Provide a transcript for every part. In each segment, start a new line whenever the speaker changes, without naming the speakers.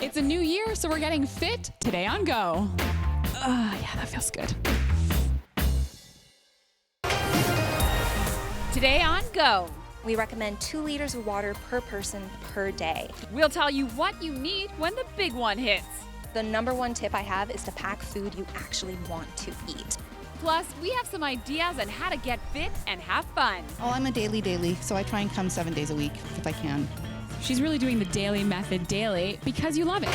It's a new year, so we're getting fit today on Go. Yeah, that feels good.
Today on Go,
We recommend 2 liters of water per person per day.
we'll tell you what you need when the big one hits.
The number one tip I have is to pack food you actually want to eat.
Plus, we have some ideas on how to get fit and have fun.
Oh, I'm a Dailey, so I try and come 7 days a week if I can.
She's really doing the daily method daily because you love it.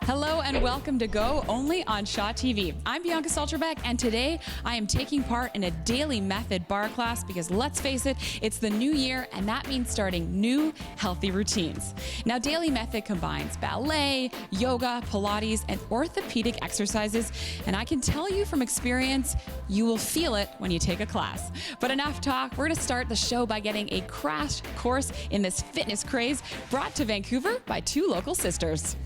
Hello and welcome to Go, only on Shaw TV. I'm Bianca Salterbeck, and today I am taking part in a daily method bar class because let's face it, it's the new year and that means starting new healthy routines. Now, daily method combines ballet, yoga, Pilates, and orthopedic exercises, and I can tell you from experience, you will feel it when you take a class. But enough talk, we're gonna start the show by getting a crash course in this fitness craze brought to Vancouver by 2 local sisters.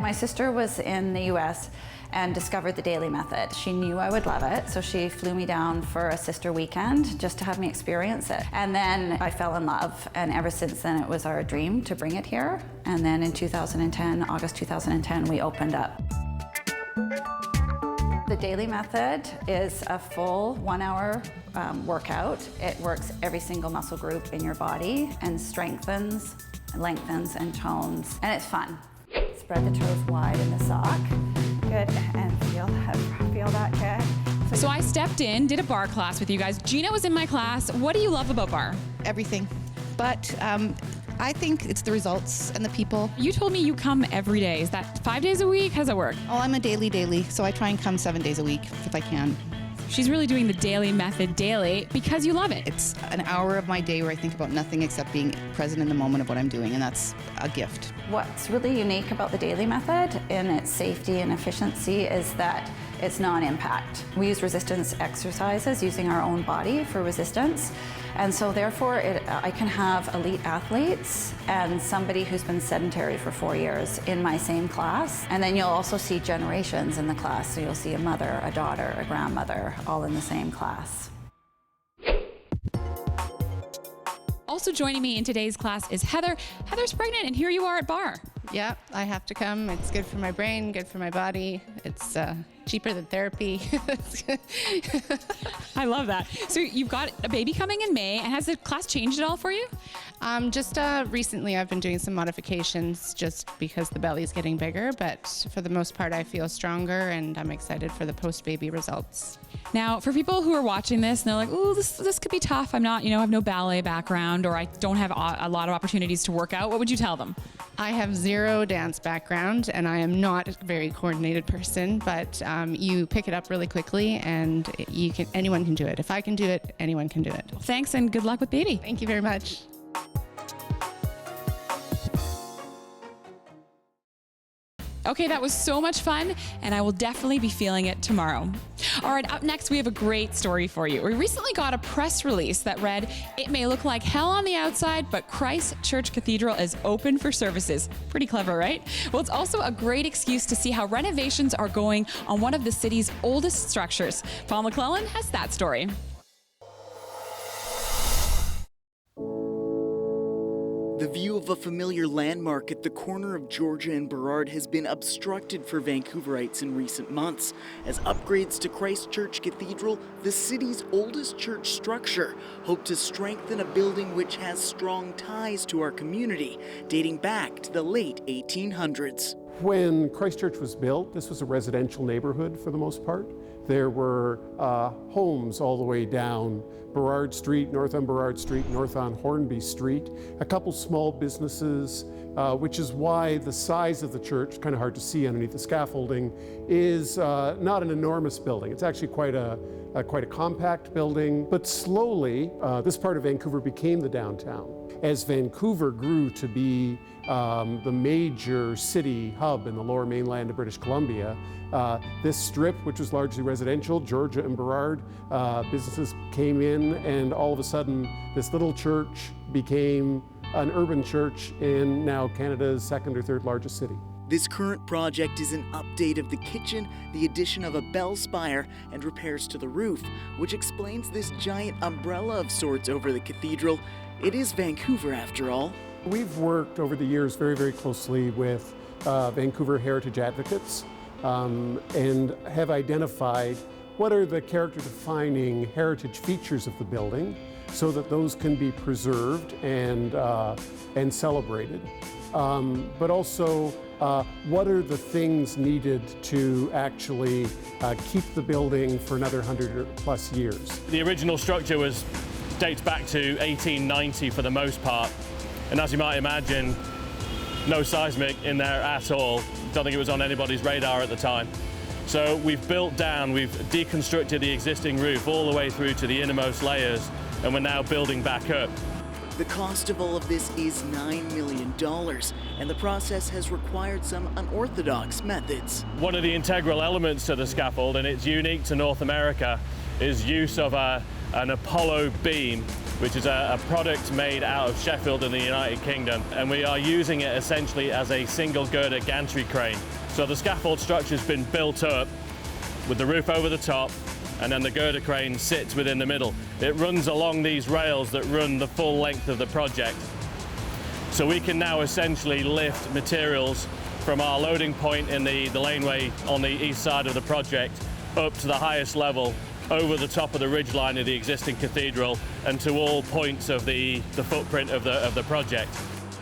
My sister was in the US and discovered the Dailey method. She knew I would love it, so she flew me down for a sister weekend just to have me experience it. And then I fell in love, and ever since then it was our dream to bring it here. And then in 2010, August 2010, we opened up. The Dailey method is a full 1-hour workout. It works every single muscle group in your body and strengthens, lengthens, and tones, and it's fun. Spread the toes wide in the sock. Good, and feel that good.
So I stepped in, did a bar class with you guys. Gina was in my class. What do you love about bar?
Everything. But I think it's the results and the people.
You told me you come every day. Is that 5 days a week? How does that work?
Oh, I'm a Dailey, so I try and come 7 days a week if I can.
She's really doing the daily method daily because you love it.
It's an hour of my day where I think about nothing except being present in the moment of what I'm doing, and that's a gift.
What's really unique about the Dailey method in its safety and efficiency is that it's non-impact. We use resistance exercises using our own body for resistance. And so therefore, I can have elite athletes and somebody who's been sedentary for 4 years in my same class. And then you'll also see generations in the class. So you'll see a mother, a daughter, a grandmother, all in the same class.
Also joining me in today's class is Heather. Heather's pregnant, and here you are at bar.
Yeah, I have to come. It's good for my brain, good for my body. It's cheaper than therapy.
I love that. So you've got a baby coming in May, and has the class changed at all for you?
Just recently I've been doing some modifications just because the belly's getting bigger, but for the most part I feel stronger and I'm excited for the post-baby results.
Now, for people who are watching this and they're like, "Ooh, this could be tough. I'm not, I have no ballet background, or I don't have a lot of opportunities to work out," what would you tell them?
I have 0 dance background and I am not a very coordinated person, but you pick it up really quickly and anyone can do it. If I can do it, anyone can do it.
Thanks, and good luck with baby.
Thank you very much.
Okay, that was so much fun, and I will definitely be feeling it tomorrow. All right, up next, we have a great story for you. We recently got a press release that read, "It may look like hell on the outside, but Christ Church Cathedral is open for services." Pretty clever, right? Well, it's also a great excuse to see how renovations are going on one of the city's oldest structures. Paul McClellan has that story.
The view of a familiar landmark at the corner of Georgia and Burrard has been obstructed for Vancouverites in recent months as upgrades to Christ Church Cathedral, the city's oldest church structure, hope to strengthen a building which has strong ties to our community, dating back to the late 1800s.
When Christ Church was built, this was a residential neighborhood for the most part. There were homes all the way down Burrard Street, north on Burrard Street, north on Hornby Street, a couple small businesses, which is why the size of the church, kind of hard to see underneath the scaffolding, is not an enormous building. It's actually quite a quite a compact building, but slowly this part of Vancouver became the downtown. As Vancouver grew to be the major city hub in the lower mainland of British Columbia, this strip, which was largely residential, Georgia and Burrard, businesses came in, and all of a sudden this little church became an urban church in now Canada's second or third largest city.
This current project is an update of the kitchen, the addition of a bell spire, and repairs to the roof, which explains this giant umbrella of sorts over the cathedral. It is Vancouver, after all.
We've worked over the years very, very closely with Vancouver heritage advocates and have identified what are the character-defining heritage features of the building so that those can be preserved and celebrated. But also, what are the things needed to actually keep the building for another 100+ years?
The original structure dates back to 1890 for the most part, and as you might imagine, no seismic in there at all. Don't think it was on anybody's radar at the time. So we've built down, we've deconstructed the existing roof all the way through to the innermost layers, and we're now building back up.
The cost of all of this is $9 million, and the process has required some unorthodox methods.
One of the integral elements to the scaffold, and it's unique to North America, is use of an Apollo beam, which is a product made out of Sheffield in the United Kingdom, and we are using it essentially as a single girder gantry crane. So the scaffold structure's been built up with the roof over the top, and then the girder crane sits within the middle. It runs along these rails that run the full length of the project. So we can now essentially lift materials from our loading point in the laneway on the east side of the project up to the highest level, over the top of the ridgeline of the existing cathedral and to all points of the footprint of the project.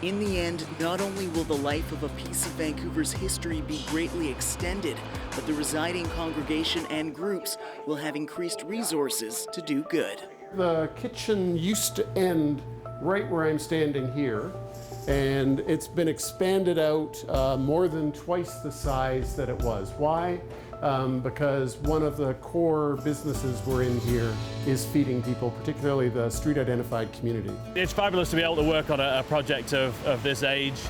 In the end, not only will the life of a piece of Vancouver's history be greatly extended, but the residing congregation and groups will have increased resources to do good.
The kitchen used to end right where I'm standing here, and it's been expanded out more than twice the size that it was. Why? Because one of the core businesses we're in here is feeding people, particularly the street identified community.
It's fabulous to be able to work on a project of this age,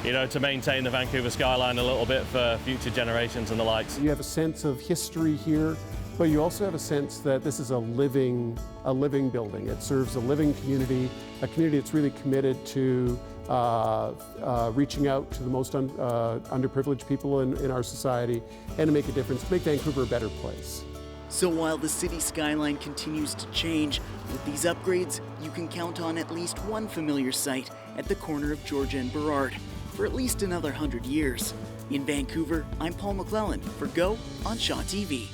you know, to maintain the Vancouver skyline a little bit for future generations and the likes.
You have a sense of history here, but you also have a sense that this is a living building. It serves a living community, a community that's really committed to reaching out to the most underprivileged people in our society and to make a difference, to make Vancouver a better place.
So while the city skyline continues to change, with these upgrades, you can count on at least one familiar site at the corner of Georgia and Burrard for at least another 100 years. In Vancouver, I'm Paul McClellan for Go on Shaw TV.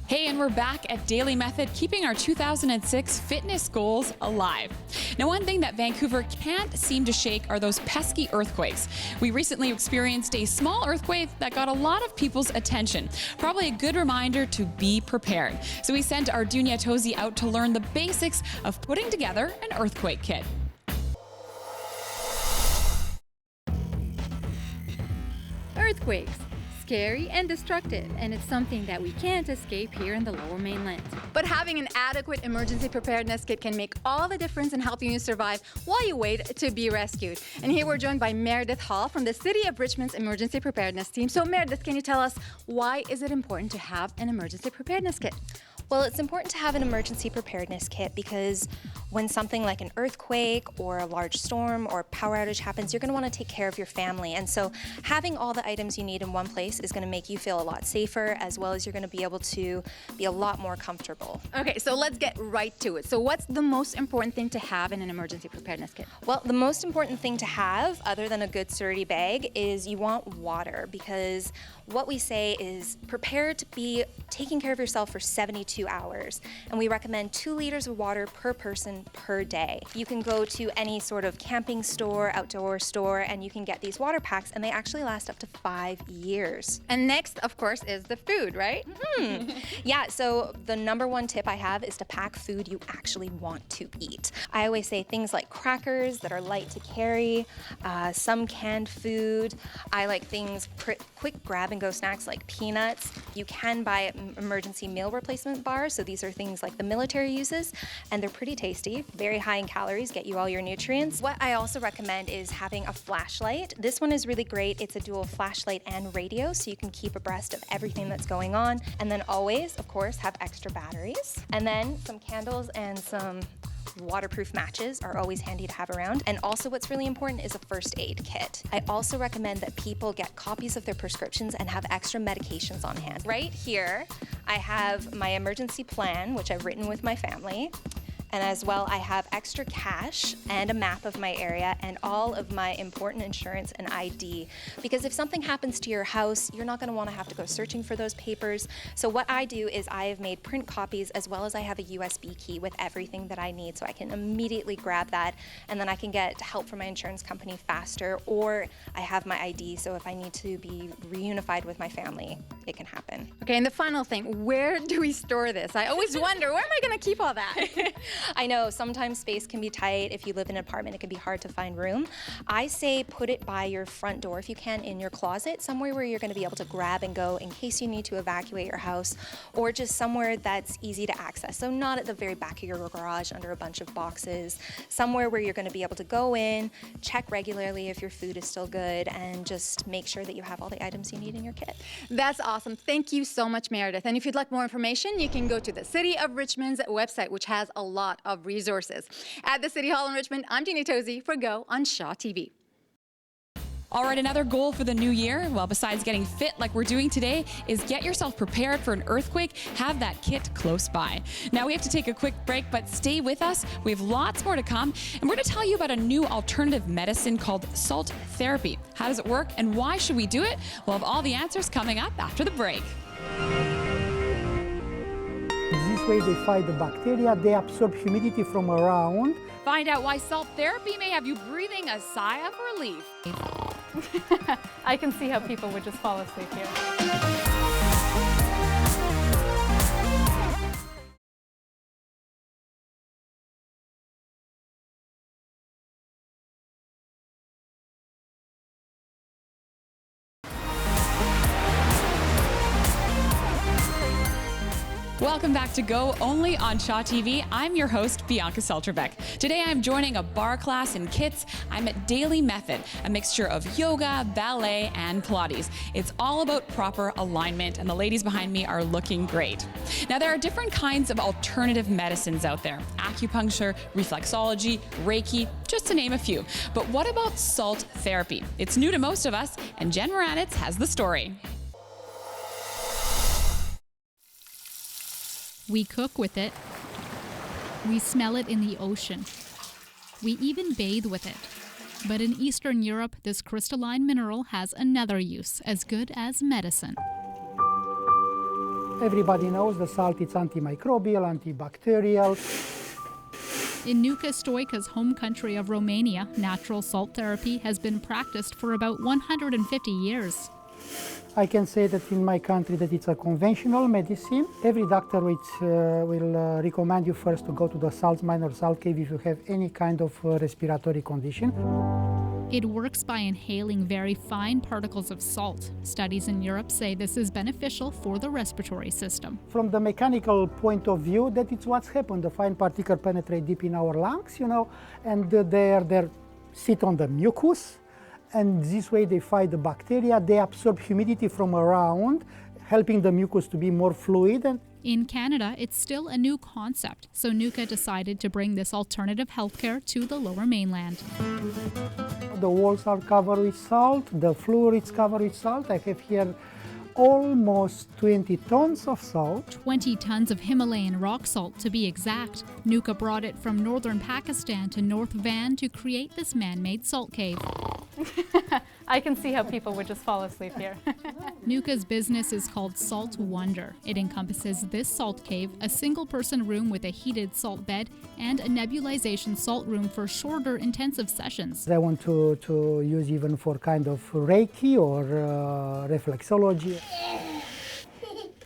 Hey, and we're back at Dailey Method, keeping our 2006 fitness goals alive. Now, one thing that Vancouver can't seem to shake are those pesky earthquakes. We recently experienced a small earthquake that got a lot of people's attention. Probably a good reminder to be prepared. So we sent our Dunya Tozy out to learn the basics of putting together an earthquake kit.
Earthquakes. Scary and destructive, and it's something that we can't escape here in the Lower Mainland.
But having an adequate emergency preparedness kit can make all the difference in helping you survive while you wait to be rescued. And here we're joined by Meredith Hall from the City of Richmond's Emergency Preparedness Team. So Meredith, can you tell us, why is it important to have an emergency preparedness kit?
Well, it's important to have an emergency preparedness kit because when something like an earthquake or a large storm or power outage happens, you're going to want to take care of your family. And so having all the items you need in one place is going to make you feel a lot safer, as well as you're going to be able to be a lot more comfortable.
Okay, so let's get right to it. So what's the most important thing to have in an emergency preparedness kit?
Well, the most important thing to have, other than a good sturdy bag, is you want water, because what we say is prepare to be taking care of yourself for 72 hours. And we recommend 2 liters of water per person gallon per day. You can go to any sort of camping store, outdoor store, and you can get these water packs, and they actually last up to 5 years.
And next, of course, is the food, right?
Yeah, so the number one tip I have is to pack food you actually want to eat. I always say things like crackers that are light to carry, some canned food. I like things quick grab-and-go snacks like peanuts. You can buy emergency meal replacement bars, so these are things like the military uses, and they're pretty tasty, very high in calories, get you all your nutrients. What I also recommend is having a flashlight. This one is really great. It's a dual flashlight and radio, so you can keep abreast of everything that's going on. And then always, of course, have extra batteries. And then some candles and some waterproof matches are always handy to have around. And also what's really important is a first aid kit. I also recommend that people get copies of their prescriptions and have extra medications on hand. Right here, I have my emergency plan, which I've written with my family. And as well, I have extra cash and a map of my area and all of my important insurance and ID. Because if something happens to your house, you're not gonna wanna have to go searching for those papers. So what I do is I have made print copies, as well as I have a USB key with everything that I need, so I can immediately grab that, and then I can get help from my insurance company faster, or I have my ID, so if I need to be reunified with my family, it can happen.
Okay, and the final thing, where do we store this? I always wonder, where am I gonna keep all that?
I know sometimes space can be tight. If you live in an apartment, it can be hard to find room. I say put it by your front door if you can, in your closet, somewhere where you're going to be able to grab and go in case you need to evacuate your house, or just somewhere that's easy to access. So not at the very back of your garage under a bunch of boxes, somewhere where you're going to be able to go in, check regularly if your food is still good, and just make sure that you have all the items you need in your kit.
That's awesome. Thank you so much, Meredith. And if you'd like more information, you can go to the City of Richmond's website, which has a lot of resources. At the City Hall in Richmond, I'm Jeannie Tozy for Go on Shaw TV.
All right, another goal for the new year, well, besides getting fit like we're doing today, is get yourself prepared for an earthquake. Have that kit close by. Now, we have to take a quick break, but stay with us. We have lots more to come, and we're going to tell you about a new alternative medicine called salt therapy. How does it work, and why should we do it? We'll have all the answers coming up after the break.
This way they fight the bacteria, they absorb humidity from around.
Find out why salt therapy may have you breathing a sigh of relief.
I can see how people would just fall asleep here.
Welcome back to Go, only on Shaw TV. I'm your host, Bianca Selterbeck. Today I'm joining a bar class in Kits. I'm at Dailey Method, a mixture of yoga, ballet, and Pilates. It's all about proper alignment, and the ladies behind me are looking great. Now, there are different kinds of alternative medicines out there. Acupuncture, reflexology, Reiki, just to name a few. But what about salt therapy? It's new to most of us, and Jen Moranitz has the story.
We cook with it. We smell it in the ocean. We even bathe with it. But in Eastern Europe, this crystalline mineral has another use, as good as medicine.
Everybody knows the salt is antimicrobial, antibacterial.
In Nuca Stoica's home country of Romania, natural salt therapy has been practiced for about 150 years.
I can say that in my country that it's a conventional medicine. Every doctor will recommend you first to go to the salt mine or salt cave if you have any kind of respiratory condition.
It works by inhaling very fine particles of salt. Studies in Europe say this is beneficial for the respiratory system.
From the mechanical point of view, that it's what's happened. The fine particles penetrate deep in our lungs, and they sit on the mucus. And this way they fight the bacteria, they absorb humidity from around, helping the mucus to be more fluid.
In Canada, it's still a new concept, so Nuca decided to bring this alternative healthcare to the Lower Mainland.
The walls are covered with salt, the floor is covered with salt. I have here almost 20 tons of salt.
20 tons of Himalayan rock salt, to be exact. Nuca brought it from northern Pakistan to North Van to create this man-made salt cave.
I can see how people would just fall asleep here.
Nuka's business is called Salt Wonder. It encompasses this salt cave, a single-person room with a heated salt bed, and a nebulization salt room for shorter, intensive sessions.
I want to use even for kind of Reiki or reflexology.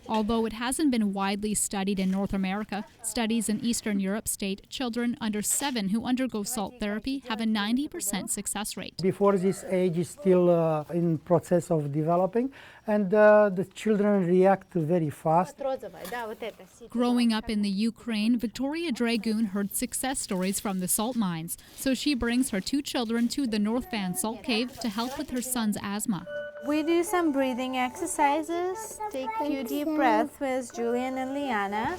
Although it hasn't been widely studied in North America, studies in Eastern Europe state children under 7 who undergo salt therapy have a 90% success rate.
Before this age is still in process of developing, and the children react very fast.
Growing up in the Ukraine, Victoria Dragoon heard success stories from the salt mines, so she brings her 2 children to the North Van Salt Cave to help with her son's asthma.
We do some breathing exercises. Take a few deep breaths with Julian and Liana.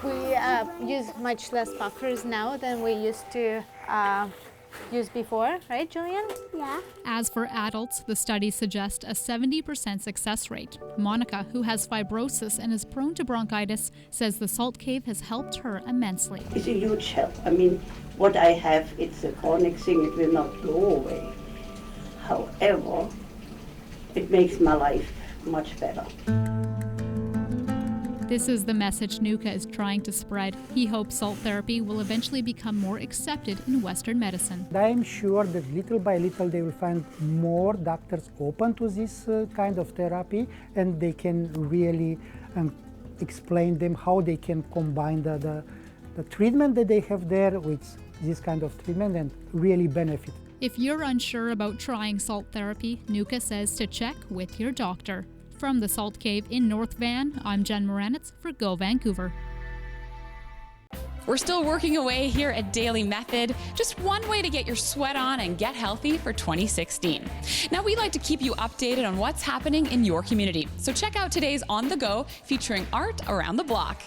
We use much less puffers now than we used to use before, right, Julian? Yeah.
As for adults, the studies suggest a 70% success rate. Monica, who has fibrosis and is prone to bronchitis, says the salt cave has helped her immensely.
It's a huge help. I mean, what I have, it's a chronic thing, it will not go away. However, it makes my life much better.
This is the message Nuka is trying to spread. He hopes salt therapy will eventually become more accepted in Western medicine.
I am sure that little by little they will find more doctors open to this kind of therapy, and they can really explain them how they can combine the treatment that they have there with this kind of treatment and really benefit.
If you're unsure about trying salt therapy, Nuka says to check with your doctor. From the Salt Cave in North Van, I'm Jen Moranitz for Go Vancouver.
We're still working away here at Dailey Method, just one way to get your sweat on and get healthy for 2016. Now, we like to keep you updated on what's happening in your community, so check out today's On The Go featuring art around the block.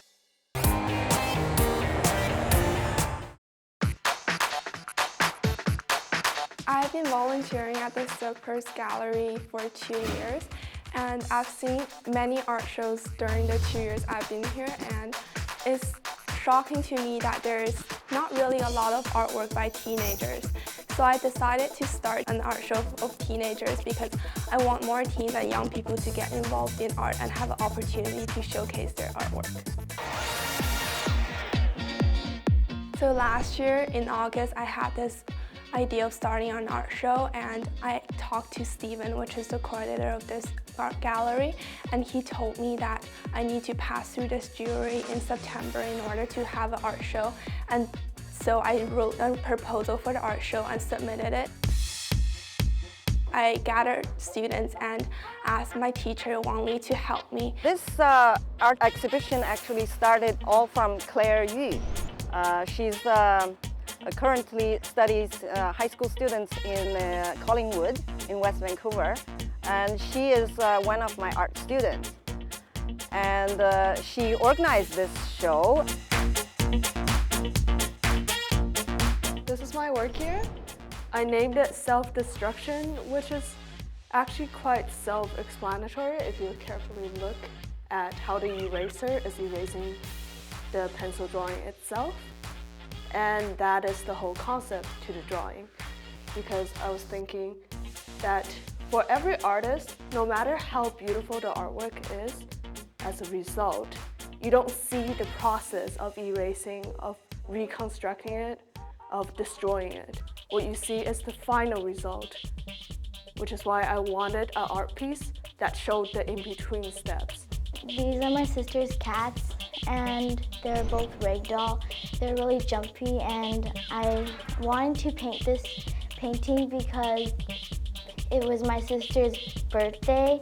I've been volunteering at the Silkpurse Gallery for 2 years, and I've seen many art shows during the 2 years I've been here, and it's shocking to me that there is not really a lot of artwork by teenagers. So I decided to start an art show of teenagers because I want more teens and young people to get involved in art and have an opportunity to showcase their artwork. So last year in August, I had this idea of starting an art show, and I talked to Steven, which is the coordinator of this art gallery, and he told me that I need to pass through this jury in September in order to have an art show. And so I wrote a proposal for the art show and submitted it. I gathered students and asked my teacher Wang Li to help me.
This art exhibition actually started all from Claire Yu. She's currently studies high school students in Collingwood in West Vancouver, and she is one of my art students. And she organized this show.
This is my work here. I named it Self-Destruction, which is actually quite self-explanatory if you carefully look at how the eraser is erasing the pencil drawing itself. And that is the whole concept to the drawing, because I was thinking that for every artist, no matter how beautiful the artwork is, as a result, you don't see the process of erasing, of reconstructing it, of destroying it. What you see is the final result, which is why I wanted an art piece that showed the in-between steps.
These are my sister's cats, and they're both ragdoll. They're really jumpy, and I wanted to paint this painting because it was my sister's birthday,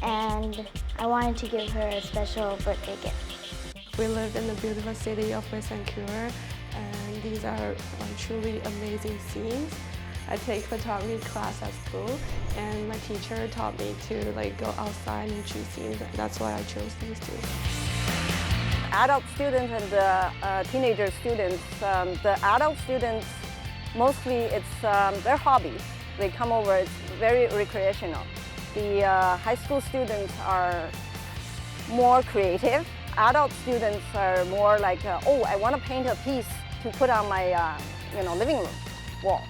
and I wanted to give her a special birthday gift.
We live in the beautiful city of West Vancouver, and these are truly amazing scenes. I take photography class at school, and my teacher taught me to go outside and choose scenes. That's why I chose these two.
Adult students and the teenager students, the adult students, mostly it's their hobby. They come over, it's very recreational. The high school students are more creative. Adult students are more like, oh, I want to paint a piece to put on my living room wall.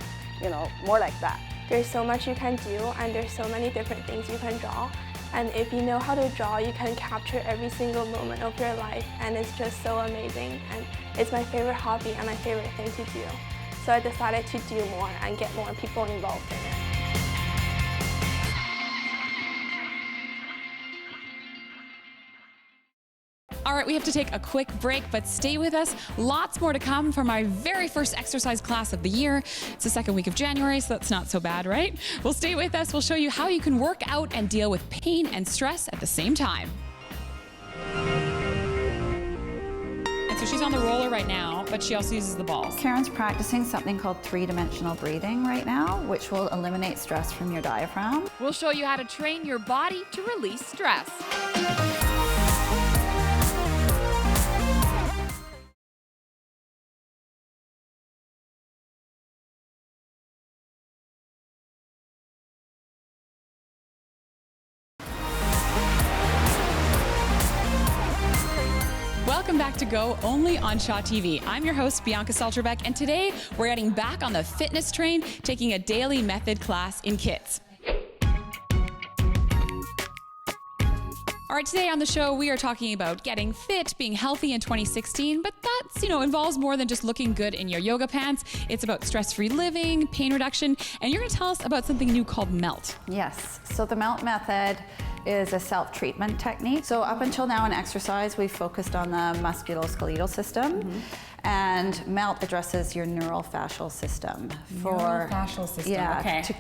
you know, more like that.
There's so much you can do, and there's so many different things you can draw. And if you know how to draw, you can capture every single moment of your life, and it's just so amazing. And it's my favorite hobby and my favorite thing to do. So I decided to do more and get more people involved in it.
All right, we have to take a quick break, but stay with us. Lots more to come from my very first exercise class of the year. It's the second week of January, so that's not so bad, right? Well, stay with us. We'll show you how you can work out and deal with pain and stress at the same time. And so she's on the roller right now, but she also uses the balls.
Karen's practicing something called three-dimensional breathing right now, which will eliminate stress from your diaphragm.
We'll show you how to train your body to release stress.
Welcome back to Go, only on Shaw TV. I'm your host, Bianca Salterbeck, and today we're getting back on the fitness train, taking a daily method class in kits. All right, today on the show, we are talking about getting fit, being healthy in 2016, but that's, involves more than just looking good in your yoga pants. It's about stress-free living, pain reduction, and you're gonna tell us about something new called MELT.
Yes, so the MELT method is a self-treatment technique. So up until now in exercise, we've focused on the musculoskeletal system. And MELT addresses your neural-fascial system
Neural-fascial system, okay.
to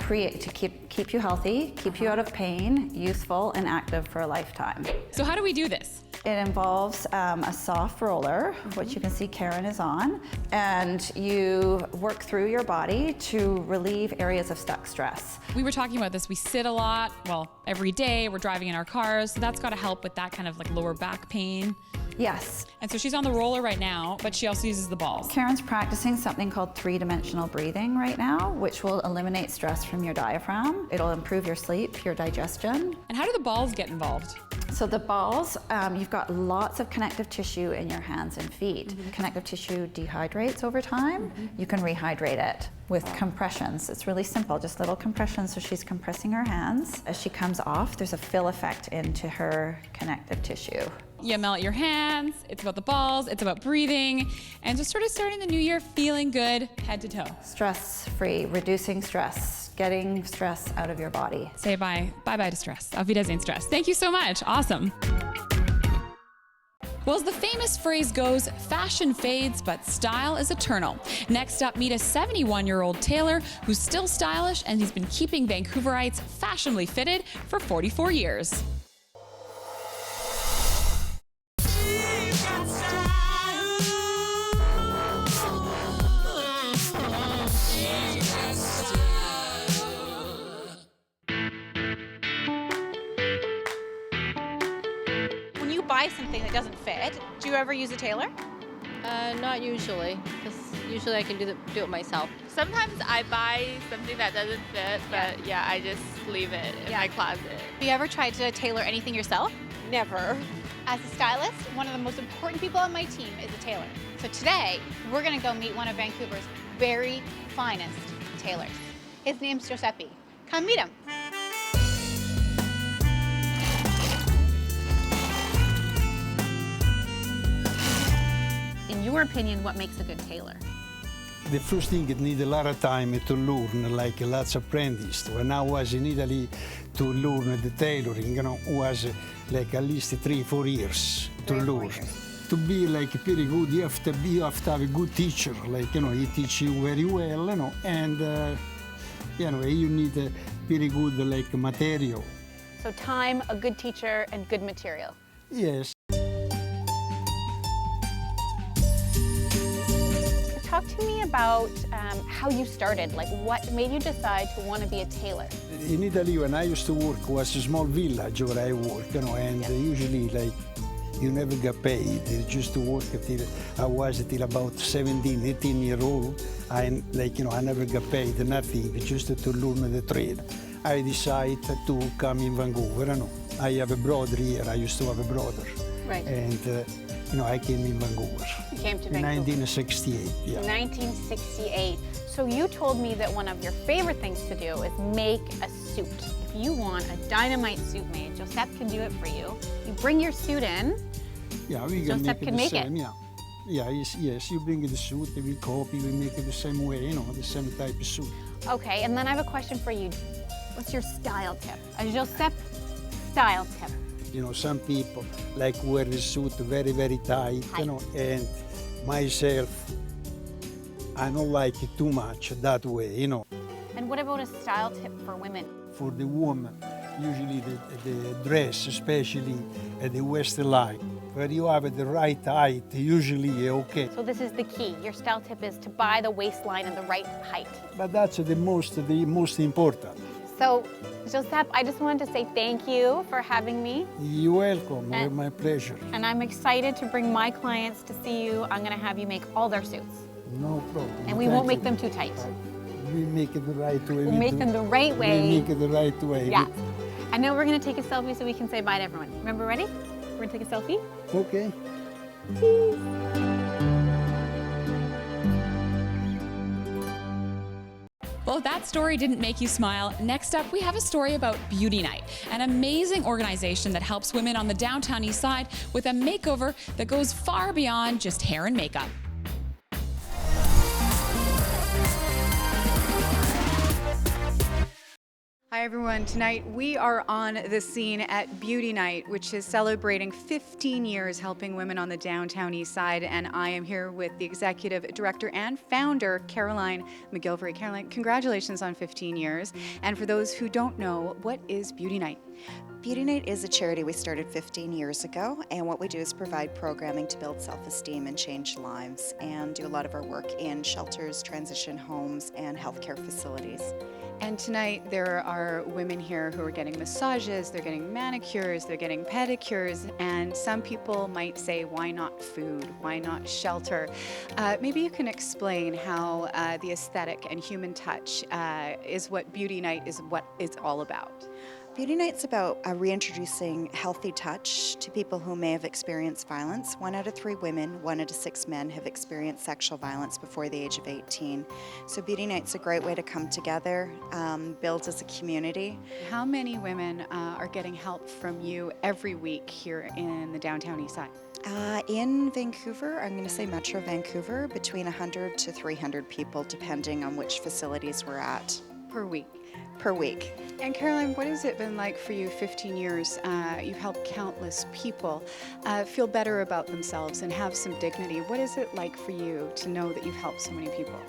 keep you healthy, keep you out of pain, youthful, and active for a lifetime.
So how do we do this?
It involves a soft roller, which you can see Karen is on, and you work through your body to relieve areas of stuck stress.
We were talking about this. We sit a lot, every day. We're driving in our cars, so that's got to help with that kind of lower back pain.
Yes.
And so she's on the roller right now, but she also uses the balls.
Karen's practicing something called three-dimensional breathing right now, which will eliminate stress from your diaphragm. It'll improve your sleep, your digestion.
And how do the balls get involved?
So the balls, you've got lots of connective tissue in your hands and feet. Connective tissue dehydrates over time. You can rehydrate it with compressions. It's really simple, just little compressions. So she's compressing her hands. As she comes off, there's a fill effect into her connective tissue.
You melt your hands, it's about the balls, it's about breathing, and just sort of starting the new year feeling good head to toe.
Stress-free, reducing stress, getting stress out of your body.
Say bye-bye to stress. Auf Wiedersehen, stress. Thank you so much, awesome. Well, as the famous phrase goes, fashion fades, but style is eternal. Next up, meet a 71-year-old tailor who's still stylish, and he's been keeping Vancouverites fashionably fitted for 44 years.
Buy something that doesn't fit, do you ever use a tailor?
Not usually, because usually I can do it myself.
Sometimes I buy something that doesn't fit, but I just leave it in my closet.
Have you ever tried to tailor anything yourself?
Never.
As a stylist, one of the most important people on my team is a tailor. So today, we're gonna go meet one of Vancouver's very finest tailors. His name's Giuseppe. Come meet him. In your opinion, what makes a good tailor?
The first thing, it needs a lot of time to learn, like lots of apprentices. When I was in Italy to learn the tailoring, was like at least 3-4 years to learn. To be like very good, you have to have a good teacher, he teach you very well, and you need a very good material.
So time, a good teacher, and good material.
Yes.
Talk to me about how you started, what made you decide to want to be a tailor?
In Italy, when I used to work, was a small village where I work, and usually, you never got paid. You just to work till I was about 17, 18 years old. I never got paid, nothing, just to learn the trade. I decided to come in Vancouver. I have a brother here. I used to have a brother.
Right.
And I came in Vancouver.
You came to
in
Vancouver.
1968, yeah.
1968. So you told me that one of your favorite things to do is make a suit. If you want a dynamite suit made, Josep can do it for you. You bring your suit in.
Yeah, we can
Josep
make it
can
the
make
same,
it.
yeah. Yeah, yes, you bring the suit, we copy, we make it the same way, the same type of suit.
Okay, and then I have a question for you. What's your style tip? A Josep style tip.
Some people like wear the suit very, very tight, and myself, I don't like it too much that way,
And what about a style tip for women?
For the woman, usually the dress, especially at the waistline, where you have the right height, usually okay.
So this is the key. Your style tip is to buy the waistline in the right height.
But that's the most important.
So, Josep, I just wanted to say thank you for having me.
You're welcome, my pleasure.
And I'm excited to bring my clients to see you. I'm going to have you make all their suits.
No problem.
And we won't make them too tight.
We make it the right way.
We'll make them the right way.
We make it the right way.
Yeah. And now we're going to take a selfie so we can say bye to everyone. Remember, ready? We're going to take a selfie.
Okay.
Cheese.
Well, if that story didn't make you smile, next up we have a story about Beauty Night, an amazing organization that helps women on the downtown east side with a makeover that goes far beyond just hair and makeup.
Hi everyone, tonight we are on the scene at Beauty Night, which is celebrating 15 years helping women on the downtown east side, and I am here with the executive director and founder, Caroline McGilvery. Caroline, congratulations on 15 years, and for those who don't know, what is Beauty Night?
Beauty Night is a charity we started 15 years ago, and what we do is provide programming to build self-esteem and change lives, and do a lot of our work in shelters, transition homes, and healthcare facilities.
And tonight there are women here who are getting massages, they're getting manicures, they're getting pedicures, and some people might say, why not food? Why not shelter? Maybe you can explain how the aesthetic and human touch is what Beauty Night is what it's all about.
Beauty Night's about reintroducing healthy touch to people who may have experienced violence. 1 out of 3 women, 1 out of 6 men have experienced sexual violence before the age of 18. So Beauty Night's a great way to come together, build as a community.
How many women are getting help from you every week here in the downtown east side?
In Vancouver, I'm going to say Metro Vancouver, between 100 to 300 people, depending on which facilities we're at.
Per week?
Per week.
And Caroline, what has it been like for you 15 years? You've helped countless people feel better about themselves and have some dignity. What is it like for you to know that you've helped so many people?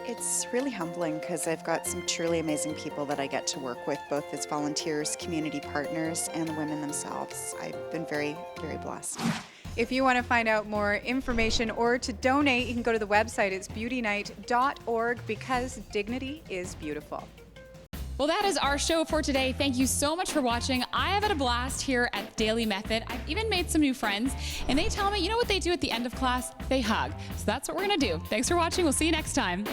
It's really humbling because I've got some truly amazing people that I get to work with, both as volunteers, community partners, and the women themselves. I've been very, very blessed.
If you want to find out more information or to donate, you can go to the website. It's beautynight.org, because dignity is beautiful.
Well, that is our show for today. Thank you so much for watching. I have had a blast here at Dailey Method. I've even made some new friends, and they tell me, you know what they do at the end of class? They hug. So that's what we're going to do. Thanks for watching. We'll see you next time.